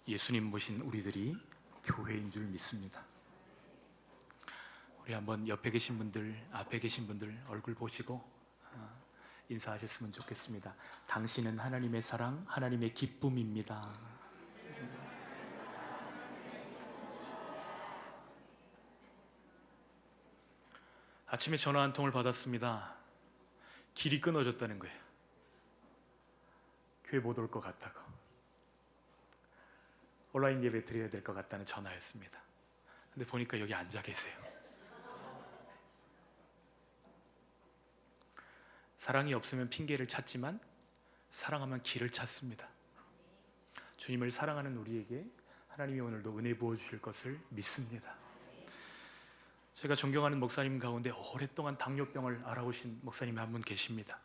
예수님 모신 우리들이 교회인 줄 믿습니다. 우리 한번 옆에 계신 분들, 앞에 계신 분들 얼굴 보시고 인사하셨으면 좋겠습니다. 당신은 하나님의 사랑, 하나님의 기쁨입니다. 아침에 전화 한 통을 받았습니다. 길이 끊어졌다는 거예요. 교회 못 올 것 같다고, 온라인 예배 드려야 될 것 같다는 전화였습니다. 근데 보니까 여기 앉아 계세요. 사랑이 없으면 핑계를 찾지만 사랑하면 길을 찾습니다. 주님을 사랑하는 우리에게 하나님이 오늘도 은혜 부어주실 것을 믿습니다. 제가 존경하는 목사님 가운데 오랫동안 당뇨병을 앓아오신 목사님이 한 분 계십니다.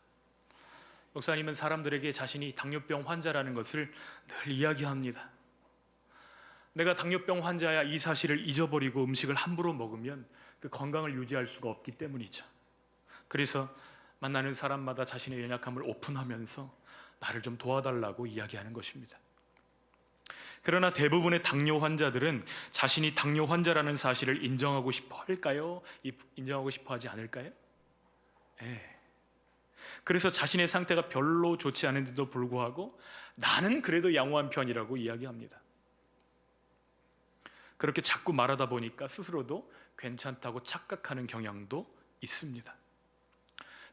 목사님은 사람들에게 자신이 당뇨병 환자라는 것을 늘 이야기합니다. 내가 당뇨병 환자야 이 사실을 잊어버리고 음식을 함부로 먹으면 그 건강을 유지할 수가 없기 때문이죠. 그래서 만나는 사람마다 자신의 연약함을 오픈하면서 나를 좀 도와달라고 이야기하는 것입니다. 그러나 대부분의 당뇨 환자들은 자신이 당뇨 환자라는 사실을 인정하고 싶어 할까요? 인정하고 싶어 하지 않을까요? 그래서 자신의 상태가 별로 좋지 않은데도 불구하고 나는 그래도 양호한 편이라고 이야기합니다. 그렇게 자꾸 말하다 보니까 스스로도 괜찮다고 착각하는 경향도 있습니다.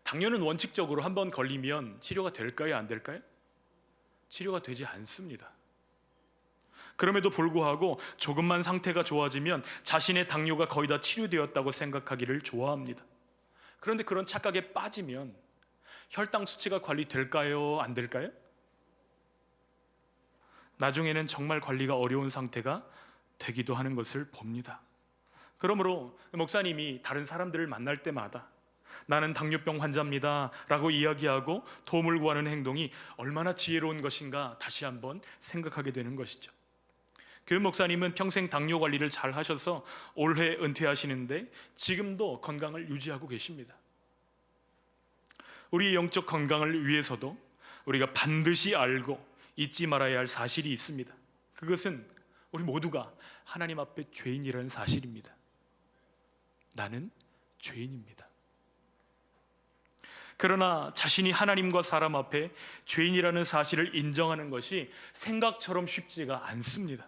당뇨는 원칙적으로 한번 걸리면 치료가 될까요? 안 될까요? 치료가 되지 않습니다. 그럼에도 불구하고 조금만 상태가 좋아지면 자신의 당뇨가 거의 다 치료되었다고 생각하기를 좋아합니다. 그런데 그런 착각에 빠지면 혈당 수치가 관리될까요? 안 될까요? 나중에는 정말 관리가 어려운 상태가 되기도 하는 것을 봅니다. 그러므로 목사님이 다른 사람들을 만날 때마다 나는 당뇨병 환자입니다 라고 이야기하고 도움을 구하는 행동이 얼마나 지혜로운 것인가 다시 한번 생각하게 되는 것이죠. 그 목사님은 평생 당뇨 관리를 잘 하셔서 올해 은퇴하시는데 지금도 건강을 유지하고 계십니다. 우리의 영적 건강을 위해서도 우리가 반드시 알고 잊지 말아야 할 사실이 있습니다. 그것은 우리 모두가 하나님 앞에 죄인이라는 사실입니다. 나는 죄인입니다. 그러나 자신이 하나님과 사람 앞에 죄인이라는 사실을 인정하는 것이 생각처럼 쉽지가 않습니다.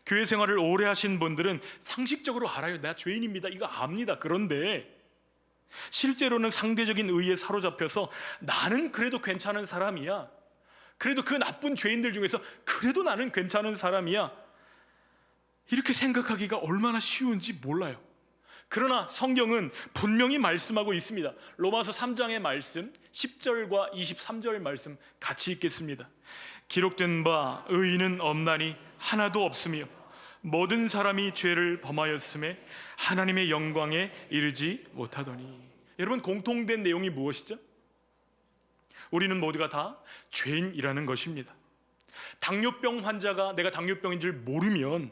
교회 생활을 오래 하신 분들은 상식적으로 알아요. 내가 죄인입니다. 이거 압니다. 그런데 실제로는 상대적인 의에 사로잡혀서 나는 그래도 괜찮은 사람이야, 그래도 그 나쁜 죄인들 중에서 그래도 나는 괜찮은 사람이야, 이렇게 생각하기가 얼마나 쉬운지 몰라요. 그러나 성경은 분명히 말씀하고 있습니다. 로마서 3장의 말씀 10절과 23절 말씀 같이 읽겠습니다. 기록된 바 의인은 없나니 하나도 없으며 모든 사람이 죄를 범하였음에 하나님의 영광에 이르지 못하더니. 여러분, 공통된 내용이 무엇이죠? 우리는 모두가 다 죄인이라는 것입니다. 당뇨병 환자가 내가 당뇨병인 줄 모르면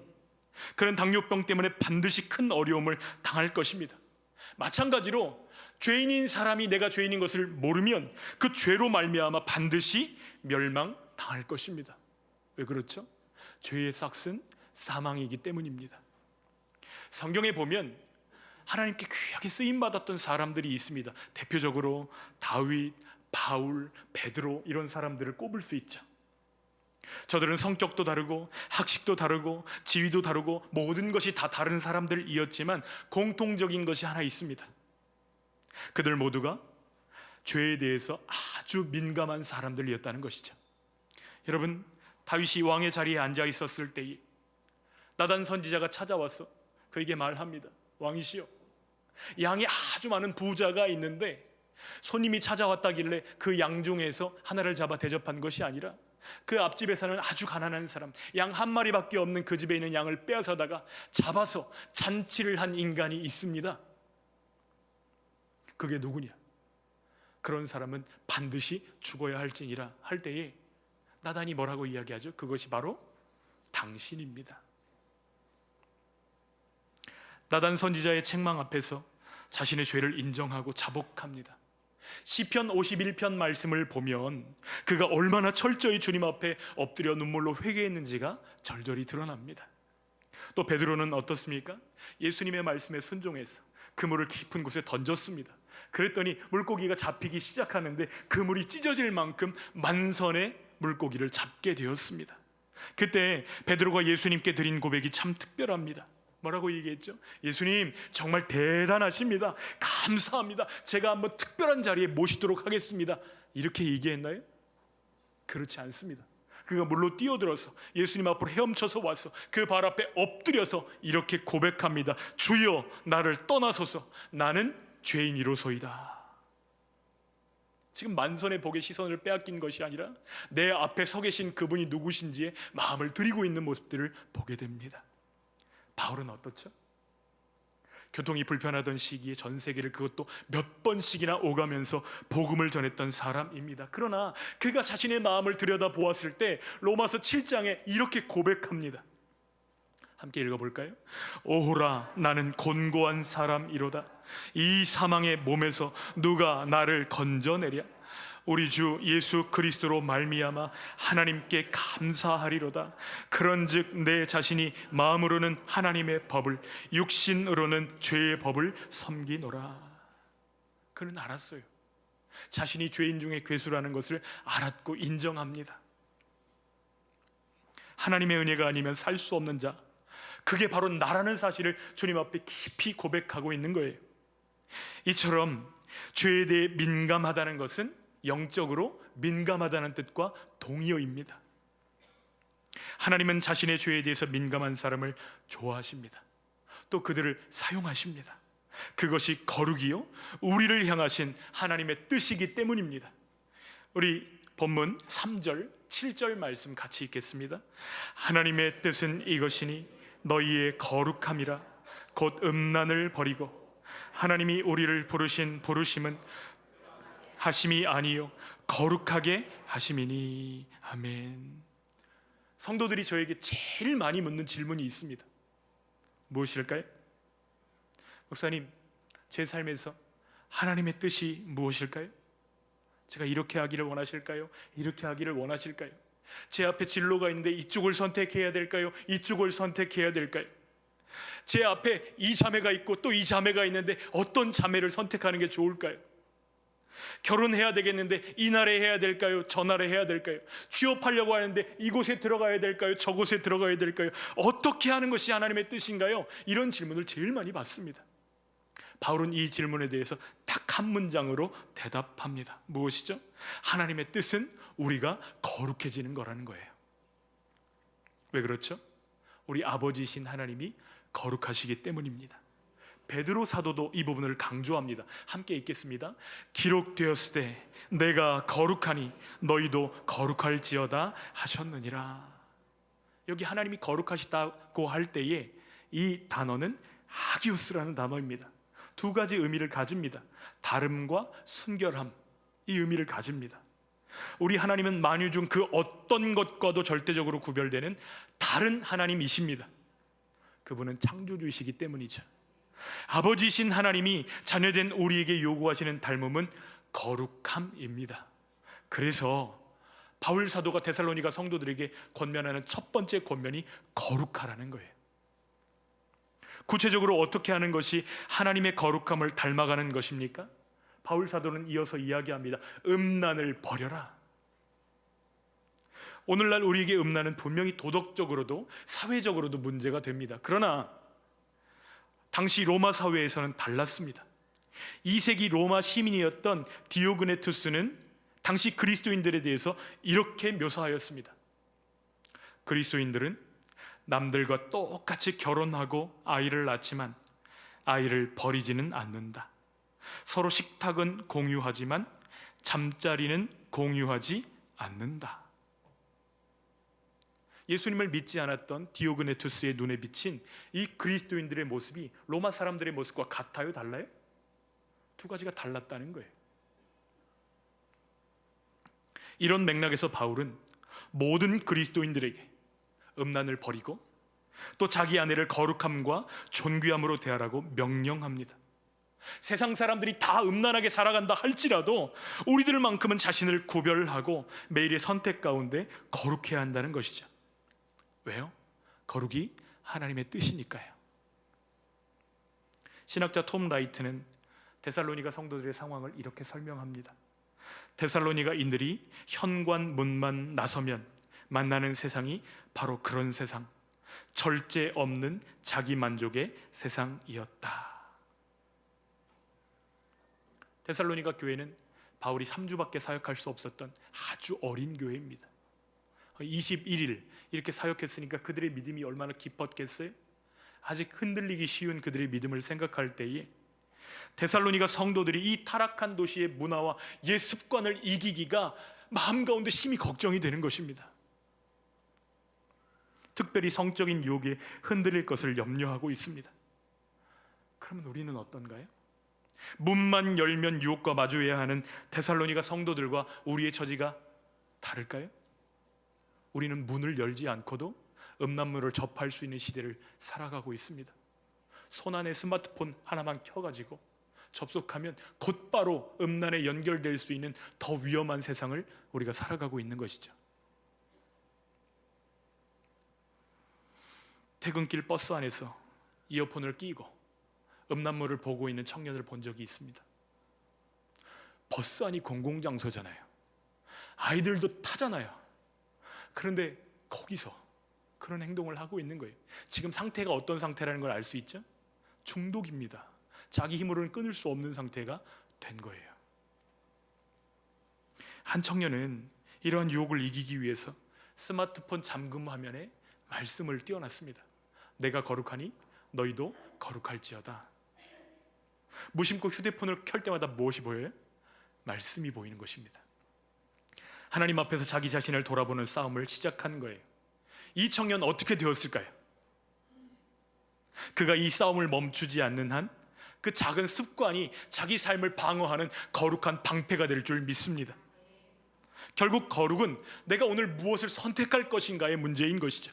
그런 당뇨병 때문에 반드시 큰 어려움을 당할 것입니다. 마찬가지로 죄인인 사람이 내가 죄인인 것을 모르면 그 죄로 말미암아 반드시 멸망당할 것입니다. 왜 그렇죠? 죄의 삭은 사망이기 때문입니다. 성경에 보면 하나님께 귀하게 쓰임받았던 사람들이 있습니다. 대표적으로 다윗, 바울, 베드로, 이런 사람들을 꼽을 수 있죠. 저들은 성격도 다르고 학식도 다르고 지위도 다르고 모든 것이 다 다른 사람들이었지만 공통적인 것이 하나 있습니다. 그들 모두가 죄에 대해서 아주 민감한 사람들이었다는 것이죠. 여러분, 다윗이 왕의 자리에 앉아 있었을 때에 나단 선지자가 찾아와서 그에게 말합니다. 왕이시여, 양이 아주 많은 부자가 있는데 손님이 찾아왔다길래 그 양 중에서 하나를 잡아 대접한 것이 아니라 그 앞집에 사는 아주 가난한 사람, 양 한 마리밖에 없는 그 집에 있는 양을 빼앗아다가 잡아서 잔치를 한 인간이 있습니다. 그게 누구냐? 그런 사람은 반드시 죽어야 할지니라 할 때에 나단이 뭐라고 이야기하죠? 그것이 바로 당신입니다. 나단 선지자의 책망 앞에서 자신의 죄를 인정하고 자복합니다. 시편 51편 말씀을 보면 그가 얼마나 철저히 주님 앞에 엎드려 눈물로 회개했는지가 절절히 드러납니다. 또 베드로는 어떻습니까? 예수님의 말씀에 순종해서 그물을 깊은 곳에 던졌습니다. 그랬더니 물고기가 잡히기 시작하는데 그물이 찢어질 만큼 만선의 물고기를 잡게 되었습니다. 그때 베드로가 예수님께 드린 고백이 참 특별합니다. 뭐라고 얘기했죠? 예수님 정말 대단하십니다. 감사합니다. 제가 한번 특별한 자리에 모시도록 하겠습니다. 이렇게 얘기했나요? 그렇지 않습니다. 그가 물로 뛰어들어서 예수님 앞으로 헤엄쳐서 와서 그 발 앞에 엎드려서 이렇게 고백합니다. 주여 나를 떠나소서. 나는 죄인이로소이다. 지금 만선의 복의 시선을 빼앗긴 것이 아니라 내 앞에 서 계신 그분이 누구신지에 마음을 들이고 있는 모습들을 보게 됩니다. 바울은 어떻죠? 교통이 불편하던 시기에 전 세계를 그것도 몇 번씩이나 오가면서 복음을 전했던 사람입니다. 그러나 그가 자신의 마음을 들여다보았을 때 로마서 7장에 이렇게 고백합니다. 함께 읽어볼까요? 오호라 나는 곤고한 사람이로다. 이 사망의 몸에서 누가 나를 건져내랴. 우리 주 예수 그리스도로 말미암아 하나님께 감사하리로다. 그런즉 내 자신이 마음으로는 하나님의 법을, 육신으로는 죄의 법을 섬기노라. 그는 알았어요. 자신이 죄인 중에 괴수라는 것을 알았고 인정합니다. 하나님의 은혜가 아니면 살 수 없는 자, 그게 바로 나라는 사실을 주님 앞에 깊이 고백하고 있는 거예요. 이처럼 죄에 대해 민감하다는 것은 영적으로 민감하다는 뜻과 동의어입니다. 하나님은 자신의 죄에 대해서 민감한 사람을 좋아하십니다. 또 그들을 사용하십니다. 그것이 거룩이요 우리를 향하신 하나님의 뜻이기 때문입니다. 우리 본문 3절 7절 말씀 같이 읽겠습니다. 하나님의 뜻은 이것이니 너희의 거룩함이라. 곧 음란을 버리고 하나님이 우리를 부르신 부르심은 하심이 아니요 거룩하게 하심이니. 아멘. 성도들이 저에게 제일 많이 묻는 질문이 있습니다. 무엇일까요? 목사님, 제 삶에서 하나님의 뜻이 무엇일까요? 제가 이렇게 하기를 원하실까요? 이렇게 하기를 원하실까요? 제 앞에 진로가 있는데 이쪽을 선택해야 될까요? 이쪽을 선택해야 될까요? 제 앞에 이 자매가 있고 또 이 자매가 있는데 어떤 자매를 선택하는 게 좋을까요? 결혼해야 되겠는데 이날에 해야 될까요? 저날에 해야 될까요? 취업하려고 하는데 이곳에 들어가야 될까요? 저곳에 들어가야 될까요? 어떻게 하는 것이 하나님의 뜻인가요? 이런 질문을 제일 많이 받습니다. 바울은 이 질문에 대해서 딱 한 문장으로 대답합니다. 무엇이죠? 하나님의 뜻은 우리가 거룩해지는 거라는 거예요. 왜 그렇죠? 우리 아버지이신 하나님이 거룩하시기 때문입니다. 베드로 사도도 이 부분을 강조합니다. 함께 읽겠습니다. 기록되었을 때 내가 거룩하니 너희도 거룩할지어다 하셨느니라. 여기 하나님이 거룩하시다고 할 때에 이 단어는 하기오스라는 단어입니다. 두 가지 의미를 가집니다. 다름과 순결함, 이 의미를 가집니다. 우리 하나님은 만유 중 그 어떤 것과도 절대적으로 구별되는 다른 하나님이십니다. 그분은 창조주이시기 때문이죠. 아버지이신 하나님이 자녀된 우리에게 요구하시는 닮음은 거룩함입니다. 그래서 바울 사도가 데살로니가 성도들에게 권면하는 첫 번째 권면이 거룩하라는 거예요. 구체적으로 어떻게 하는 것이 하나님의 거룩함을 닮아가는 것입니까? 바울 사도는 이어서 이야기합니다. 음란을 버려라. 오늘날 우리에게 음란은 분명히 도덕적으로도 사회적으로도 문제가 됩니다. 그러나 당시 로마 사회에서는 달랐습니다. 2세기 로마 시민이었던 디오그네투스는 당시 그리스도인들에 대해서 이렇게 묘사하였습니다. 그리스도인들은 남들과 똑같이 결혼하고 아이를 낳지만 아이를 버리지는 않는다. 서로 식탁은 공유하지만 잠자리는 공유하지 않는다. 예수님을 믿지 않았던 디오그네투스의 눈에 비친 이 그리스도인들의 모습이 로마 사람들의 모습과 같아요? 달라요? 두 가지가 달랐다는 거예요. 이런 맥락에서 바울은 모든 그리스도인들에게 음란을 버리고 또 자기 아내를 거룩함과 존귀함으로 대하라고 명령합니다. 세상 사람들이 다 음란하게 살아간다 할지라도 우리들만큼은 자신을 구별하고 매일의 선택 가운데 거룩해야 한다는 것이죠. 왜요? 거룩이 하나님의 뜻이니까요. 신학자 톰 라이트는 데살로니가 성도들의 상황을 이렇게 설명합니다. 데살로니가인들이 현관문만 나서면 만나는 세상이 바로 그런 세상, 절제 없는 자기 만족의 세상이었다. 데살로니가 교회는 바울이 3주밖에 사역할 수 없었던 아주 어린 교회입니다. 21일 이렇게 사역했으니까 그들의 믿음이 얼마나 깊었겠어요? 아직 흔들리기 쉬운 그들의 믿음을 생각할 때에 데살로니가 성도들이 이 타락한 도시의 문화와 옛 습관을 이기기가 마음 가운데 심히 걱정이 되는 것입니다. 특별히 성적인 유혹에 흔들릴 것을 염려하고 있습니다. 그러면 우리는 어떤가요? 문만 열면 유혹과 마주해야 하는 데살로니가 성도들과 우리의 처지가 다를까요? 우리는 문을 열지 않고도 음란물을 접할 수 있는 시대를 살아가고 있습니다. 손안에 스마트폰 하나만 켜가지고 접속하면 곧바로 음란에 연결될 수 있는 더 위험한 세상을 우리가 살아가고 있는 것이죠. 퇴근길 버스 안에서 이어폰을 끼고 음란물을 보고 있는 청년을 본 적이 있습니다. 버스 안이 공공장소잖아요. 아이들도 타잖아요. 그런데 거기서 그런 행동을 하고 있는 거예요. 지금 상태가 어떤 상태라는 걸 알 수 있죠? 중독입니다. 자기 힘으로는 끊을 수 없는 상태가 된 거예요. 한 청년은 이러한 유혹을 이기기 위해서 스마트폰 잠금 화면에 말씀을 띄워놨습니다. 내가 거룩하니 너희도 거룩할지어다. 무심코 휴대폰을 켤 때마다 무엇이 보여요? 말씀이 보이는 것입니다. 하나님 앞에서 자기 자신을 돌아보는 싸움을 시작한 거예요. 이 청년 어떻게 되었을까요? 그가 이 싸움을 멈추지 않는 한 그 작은 습관이 자기 삶을 방어하는 거룩한 방패가 될 줄 믿습니다. 결국 거룩은 내가 오늘 무엇을 선택할 것인가의 문제인 것이죠.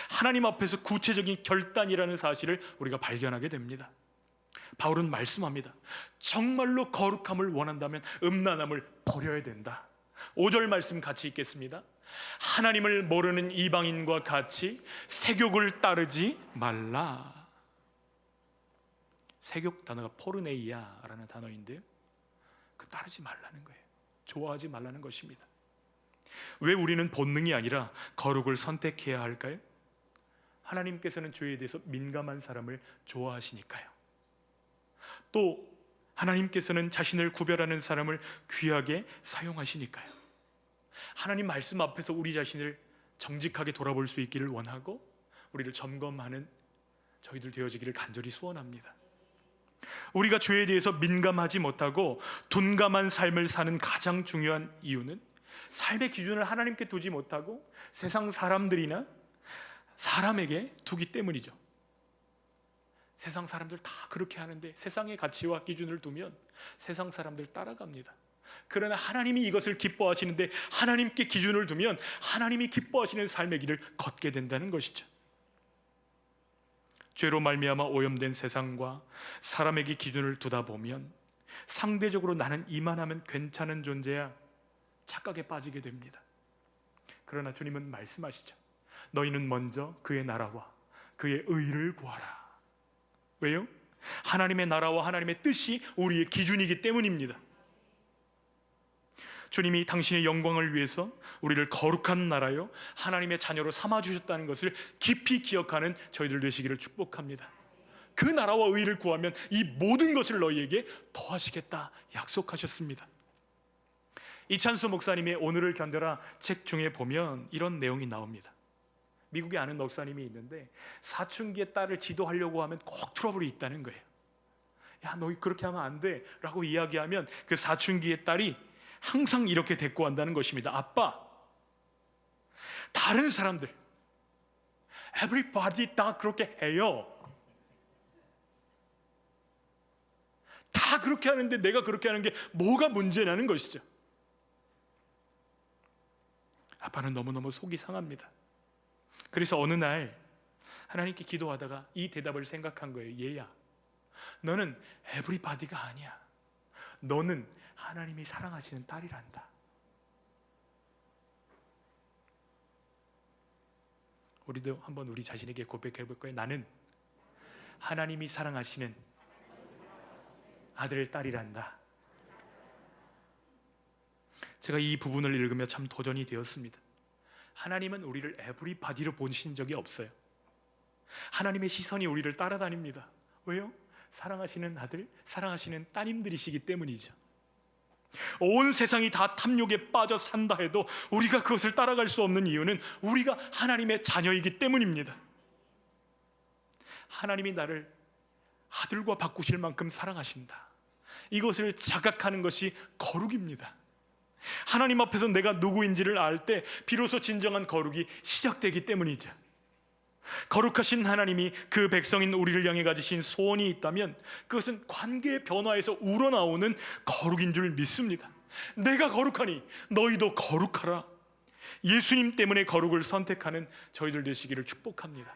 하나님 앞에서 구체적인 결단이라는 사실을 우리가 발견하게 됩니다. 바울은 말씀합니다. 정말로 거룩함을 원한다면 음란함을 버려야 된다. 5절 말씀 같이 읽겠습니다. 하나님을 모르는 이방인과 같이 세욕을 따르지 말라. 세욕 단어가 포르네이아라는 단어인데요, 그 따르지 말라는 거예요. 좋아하지 말라는 것입니다. 왜 우리는 본능이 아니라 거룩을 선택해야 할까요? 하나님께서는 죄에 대해서 민감한 사람을 좋아하시니까요. 또 하나님께서는 자신을 구별하는 사람을 귀하게 사용하시니까요. 하나님 말씀 앞에서 우리 자신을 정직하게 돌아볼 수 있기를 원하고 우리를 점검하는 저희들 되어지기를 간절히 소원합니다. 우리가 죄에 대해서 민감하지 못하고 둔감한 삶을 사는 가장 중요한 이유는 삶의 기준을 하나님께 두지 못하고 세상 사람들이나 사람에게 두기 때문이죠. 세상 사람들 다 그렇게 하는데 세상의 가치와 기준을 두면 세상 사람들 따라갑니다. 그러나 하나님이 이것을 기뻐하시는데 하나님께 기준을 두면 하나님이 기뻐하시는 삶의 길을 걷게 된다는 것이죠. 죄로 말미암아 오염된 세상과 사람에게 기준을 두다 보면 상대적으로 나는 이만하면 괜찮은 존재야 착각에 빠지게 됩니다. 그러나 주님은 말씀하시죠. 너희는 먼저 그의 나라와 그의 의를 구하라. 왜요? 하나님의 나라와 하나님의 뜻이 우리의 기준이기 때문입니다. 주님이 당신의 영광을 위해서 우리를 거룩한 나라요 하나님의 자녀로 삼아주셨다는 것을 깊이 기억하는 저희들 되시기를 축복합니다. 그 나라와 의를 구하면 이 모든 것을 너희에게 더하시겠다 약속하셨습니다. 이찬수 목사님의 오늘을 견뎌라 책 중에 보면 이런 내용이 나옵니다. 미국에 아는 목사님이 있는데 사춘기의 딸을 지도하려고 하면 꼭 트러블이 있다는 거예요. 야, 너 그렇게 하면 안 돼 라고 이야기하면 그 사춘기의 딸이 항상 이렇게 대꾸한다는 것입니다. 아빠, 다른 사람들 everybody 다 그렇게 해요. 다 그렇게 하는데 내가 그렇게 하는 게 뭐가 문제냐는 것이죠. 아빠는 너무너무 속이 상합니다. 그래서 어느 날 하나님께 기도하다가 이 대답을 생각한 거예요. 얘야, 너는 에브리바디가 아니야. 너는 하나님이 사랑하시는 딸이란다. 우리도 한번 우리 자신에게 고백해 볼 거예요. 나는 하나님이 사랑하시는 아들, 딸이란다. 제가 이 부분을 읽으며 참 도전이 되었습니다. 하나님은 우리를 에브리바디로 보신 적이 없어요. 하나님의 시선이 우리를 따라다닙니다. 왜요? 사랑하시는 아들, 사랑하시는 따님들이시기 때문이죠. 온 세상이 다 탐욕에 빠져 산다 해도 우리가 그것을 따라갈 수 없는 이유는 우리가 하나님의 자녀이기 때문입니다. 하나님이 나를 아들과 바꾸실 만큼 사랑하신다. 이것을 자각하는 것이 거룩입니다. 하나님 앞에서 내가 누구인지를 알 때 비로소 진정한 거룩이 시작되기 때문이죠. 거룩하신 하나님이 그 백성인 우리를 향해 가지신 소원이 있다면 그것은 관계의 변화에서 우러나오는 거룩인 줄 믿습니다. 내가 거룩하니 너희도 거룩하라. 예수님 때문에 거룩을 선택하는 저희들 되시기를 축복합니다.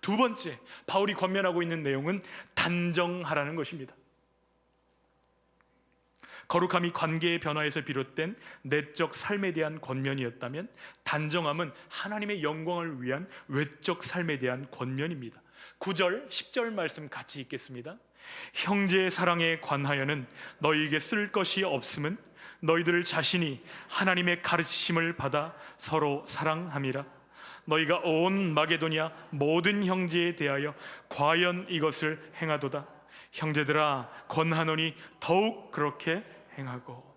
두 번째, 바울이 권면하고 있는 내용은 단정하라는 것입니다. 거룩함이 관계의 변화에서 비롯된 내적 삶에 대한 권면이었다면 단정함은 하나님의 영광을 위한 외적 삶에 대한 권면입니다. 9절, 10절 말씀 같이 읽겠습니다. 형제의 사랑에 관하여는 너희에게 쓸 것이 없음은 너희들 자신이 하나님의 가르치심을 받아 서로 사랑함이라. 너희가 온 마게도냐 모든 형제에 대하여 과연 이것을 행하도다. 형제들아 권하노니 더욱 그렇게 행하고.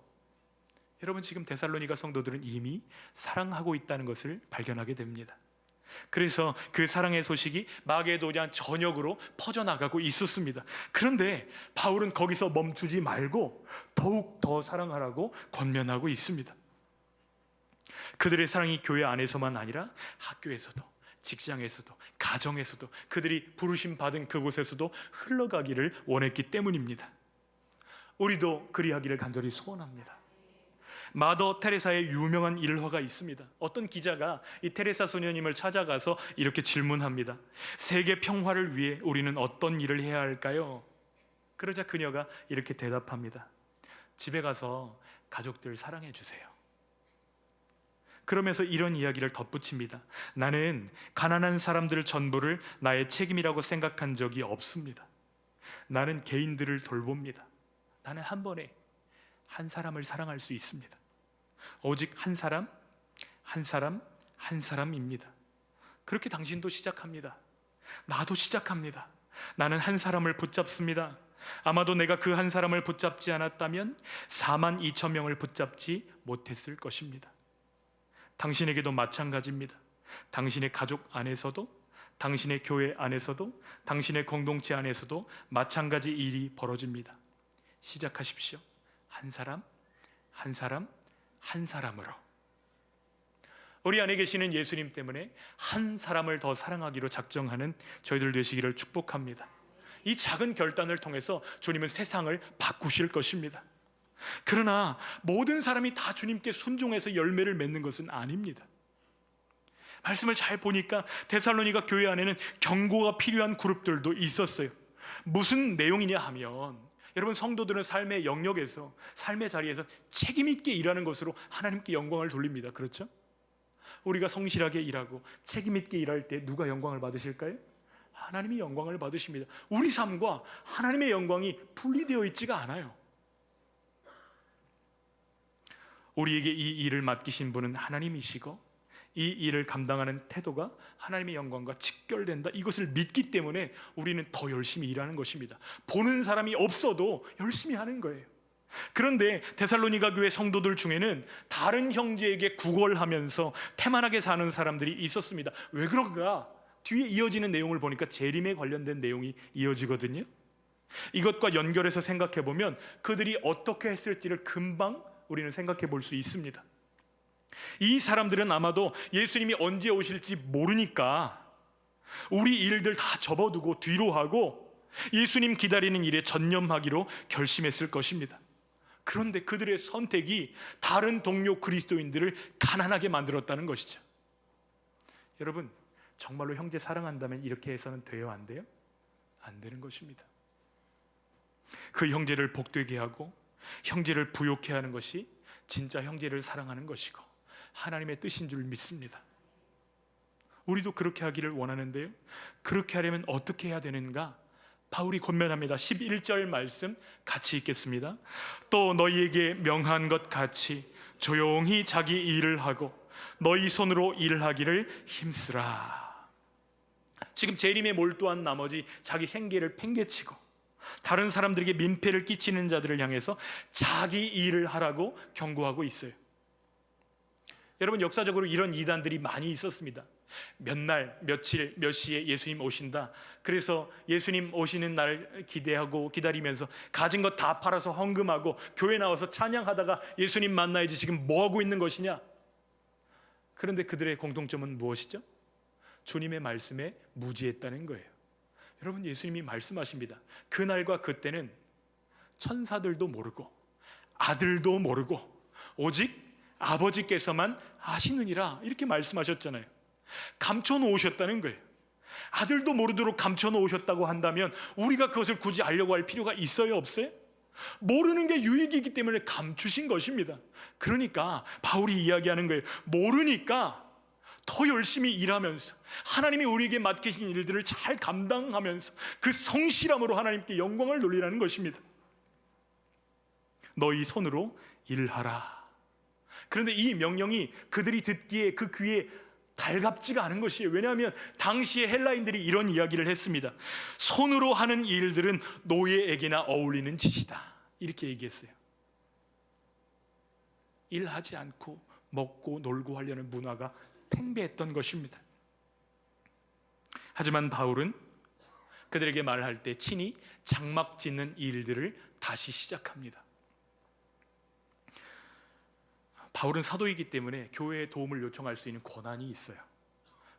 여러분, 지금 데살로니가 성도들은 이미 사랑하고 있다는 것을 발견하게 됩니다. 그래서 그 사랑의 소식이 마게도냐 전역으로 퍼져나가고 있었습니다. 그런데 바울은 거기서 멈추지 말고 더욱 더 사랑하라고 권면하고 있습니다. 그들의 사랑이 교회 안에서만 아니라 학교에서도, 직장에서도, 가정에서도, 그들이 부르심 받은 그곳에서도 흘러가기를 원했기 때문입니다. 우리도 그리하기를 간절히 소원합니다. 마더 테레사의 유명한 일화가 있습니다. 어떤 기자가 이 테레사 소녀님을 찾아가서 이렇게 질문합니다. 세계 평화를 위해 우리는 어떤 일을 해야 할까요? 그러자 그녀가 이렇게 대답합니다. 집에 가서 가족들 사랑해 주세요. 그러면서 이런 이야기를 덧붙입니다. 나는 가난한 사람들 전부를 나의 책임이라고 생각한 적이 없습니다. 나는 개인들을 돌봅니다. 나는 한 번에 한 사람을 사랑할 수 있습니다. 오직 한 사람, 한 사람, 한 사람입니다. 그렇게 당신도 시작합니다. 나도 시작합니다. 나는 한 사람을 붙잡습니다. 아마도 내가 그 한 사람을 붙잡지 않았다면 4만 2천 명을 붙잡지 못했을 것입니다. 당신에게도 마찬가지입니다. 당신의 가족 안에서도, 당신의 교회 안에서도, 당신의 공동체 안에서도 마찬가지 일이 벌어집니다. 시작하십시오. 한 사람, 한 사람, 한 사람으로. 우리 안에 계시는 예수님 때문에 한 사람을 더 사랑하기로 작정하는 저희들 되시기를 축복합니다. 이 작은 결단을 통해서 주님은 세상을 바꾸실 것입니다. 그러나 모든 사람이 다 주님께 순종해서 열매를 맺는 것은 아닙니다. 말씀을 잘 보니까 데살로니가 교회 안에는 경고가 필요한 그룹들도 있었어요. 무슨 내용이냐 하면, 여러분, 성도들은 삶의 영역에서, 삶의 자리에서 책임 있게 일하는 것으로 하나님께 영광을 돌립니다. 그렇죠? 우리가 성실하게 일하고 책임 있게 일할 때 누가 영광을 받으실까요? 하나님이 영광을 받으십니다. 우리 삶과 하나님의 영광이 분리되어 있지가 않아요. 우리에게 이 일을 맡기신 분은 하나님이시고 이 일을 감당하는 태도가 하나님의 영광과 직결된다, 이것을 믿기 때문에 우리는 더 열심히 일하는 것입니다. 보는 사람이 없어도 열심히 하는 거예요. 그런데 데살로니가 교회 성도들 중에는 다른 형제에게 구걸하면서 태만하게 사는 사람들이 있었습니다. 왜 그런가? 뒤에 이어지는 내용을 보니까 재림에 관련된 내용이 이어지거든요. 이것과 연결해서 생각해 보면 그들이 어떻게 했을지를 금방 우리는 생각해 볼 수 있습니다. 이 사람들은 아마도 예수님이 언제 오실지 모르니까 우리 일들 다 접어두고 뒤로 하고 예수님 기다리는 일에 전념하기로 결심했을 것입니다. 그런데 그들의 선택이 다른 동료 그리스도인들을 가난하게 만들었다는 것이죠. 여러분, 정말로 형제 사랑한다면 이렇게 해서는 돼요, 안 돼요? 안 되는 것입니다. 그 형제를 복되게 하고 형제를 부욕해 하는 것이 진짜 형제를 사랑하는 것이고 하나님의 뜻인 줄 믿습니다. 우리도 그렇게 하기를 원하는데요, 그렇게 하려면 어떻게 해야 되는가? 바울이 권면합니다. 11절 말씀 같이 읽겠습니다. 또 너희에게 명한 것 같이 조용히 자기 일을 하고 너희 손으로 일하기를 힘쓰라. 지금 재림에 몰두한 나머지 자기 생계를 팽개치고 다른 사람들에게 민폐를 끼치는 자들을 향해서 자기 일을 하라고 경고하고 있어요. 여러분, 역사적으로 이런 이단들이 많이 있었습니다. 몇 날, 며칠, 몇 시에 예수님 오신다. 그래서 예수님 오시는 날 기대하고 기다리면서 가진 것 다 팔아서 헌금하고 교회 나와서 찬양하다가 예수님 만나야지 지금 뭐 하고 있는 것이냐? 그런데 그들의 공통점은 무엇이죠? 주님의 말씀에 무지했다는 거예요. 여러분, 예수님이 말씀하십니다. 그날과 그때는 천사들도 모르고 아들도 모르고 오직 아버지께서만 아시느니라, 이렇게 말씀하셨잖아요. 감춰놓으셨다는 거예요. 아들도 모르도록 감춰놓으셨다고 한다면 우리가 그것을 굳이 알려고 할 필요가 있어요, 없어요? 모르는 게 유익이기 때문에 감추신 것입니다. 그러니까 바울이 이야기하는 거예요. 모르니까 더 열심히 일하면서 하나님이 우리에게 맡기신 일들을 잘 감당하면서 그 성실함으로 하나님께 영광을 돌리라는 것입니다. 너희 손으로 일하라. 그런데 이 명령이 그들이 듣기에 그 귀에 달갑지가 않은 것이에요. 왜냐하면 당시에 헬라인들이 이런 이야기를 했습니다. 손으로 하는 일들은 노예에게나 어울리는 짓이다, 이렇게 얘기했어요. 일하지 않고 먹고 놀고 하려는 문화가 팽배했던 것입니다. 하지만 바울은 그들에게 말할 때 친히 장막 짓는 일들을 다시 시작합니다. 바울은 사도이기 때문에 교회에 도움을 요청할 수 있는 권한이 있어요.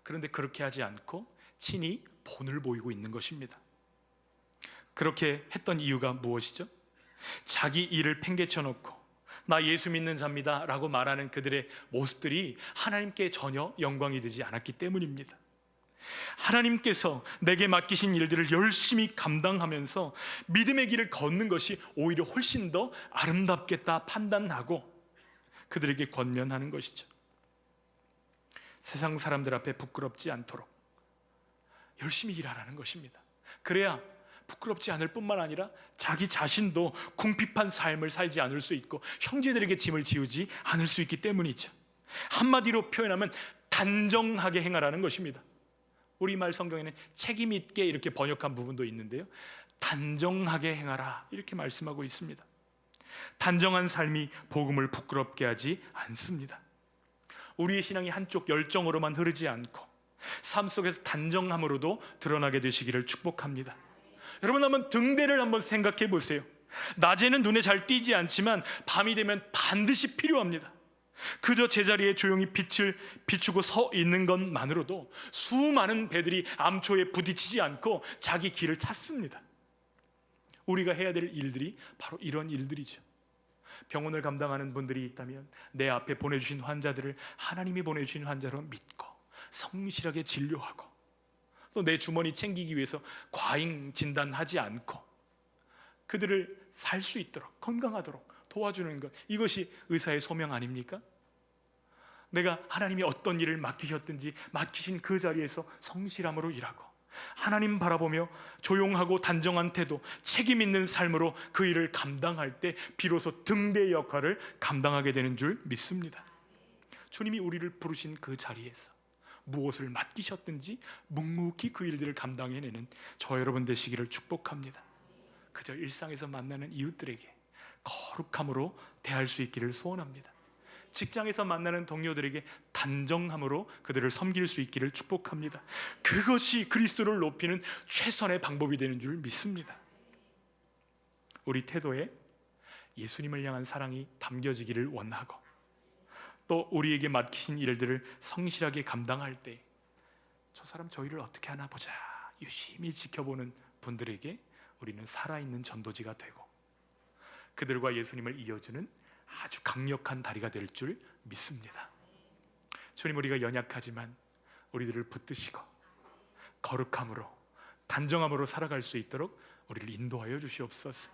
그런데 그렇게 하지 않고 친히 본을 보이고 있는 것입니다. 그렇게 했던 이유가 무엇이죠? 자기 일을 팽개쳐 놓고 나 예수 믿는 자입니다 라고 말하는 그들의 모습들이 하나님께 전혀 영광이 되지 않았기 때문입니다. 하나님께서 내게 맡기신 일들을 열심히 감당하면서 믿음의 길을 걷는 것이 오히려 훨씬 더 아름답겠다 판단하고 그들에게 권면하는 것이죠. 세상 사람들 앞에 부끄럽지 않도록 열심히 일하라는 것입니다. 그래야 부끄럽지 않을 뿐만 아니라 자기 자신도 궁핍한 삶을 살지 않을 수 있고 형제들에게 짐을 지우지 않을 수 있기 때문이죠. 한마디로 표현하면 단정하게 행하라는 것입니다. 우리말 성경에는 책임 있게 이렇게 번역한 부분도 있는데요, 단정하게 행하라 이렇게 말씀하고 있습니다. 단정한 삶이 복음을 부끄럽게 하지 않습니다. 우리의 신앙이 한쪽 열정으로만 흐르지 않고 삶 속에서 단정함으로도 드러나게 되시기를 축복합니다. 여러분, 한번 등대를 한번 생각해 보세요. 낮에는 눈에 잘 띄지 않지만 밤이 되면 반드시 필요합니다. 그저 제자리에 조용히 빛을 비추고 서 있는 것만으로도 수많은 배들이 암초에 부딪히지 않고 자기 길을 찾습니다. 우리가 해야 될 일들이 바로 이런 일들이죠. 병원을 감당하는 분들이 있다면 내 앞에 보내주신 환자들을 하나님이 보내주신 환자로 믿고 성실하게 진료하고 또 내 주머니 챙기기 위해서 과잉 진단하지 않고 그들을 살 수 있도록 건강하도록 도와주는 것, 이것이 의사의 소명 아닙니까? 내가 하나님이 어떤 일을 맡기셨든지 맡기신 그 자리에서 성실함으로 일하고 하나님 바라보며 조용하고 단정한 태도, 책임 있는 삶으로 그 일을 감당할 때 비로소 등대의 역할을 감당하게 되는 줄 믿습니다. 주님이 우리를 부르신 그 자리에서 무엇을 맡기셨든지 묵묵히 그 일들을 감당해내는 저 여러분 되시기를 축복합니다. 그저 일상에서 만나는 이웃들에게 거룩함으로 대할 수 있기를 소원합니다. 직장에서 만나는 동료들에게 단정함으로 그들을 섬길 수 있기를 축복합니다. 그것이 그리스도를 높이는 최선의 방법이 되는 줄 믿습니다. 우리 태도에 예수님을 향한 사랑이 담겨지기를 원하고 또 우리에게 맡기신 일들을 성실하게 감당할 때 저 사람 저 일을 어떻게 하나 보자 유심히 지켜보는 분들에게 우리는 살아있는 전도지가 되고 그들과 예수님을 이어주는 아주 강력한 다리가 될 줄 믿습니다. 주님, 우리가 연약하지만 우리들을 붙드시고 거룩함으로 단정함으로 살아갈 수 있도록 우리를 인도하여 주시옵소서.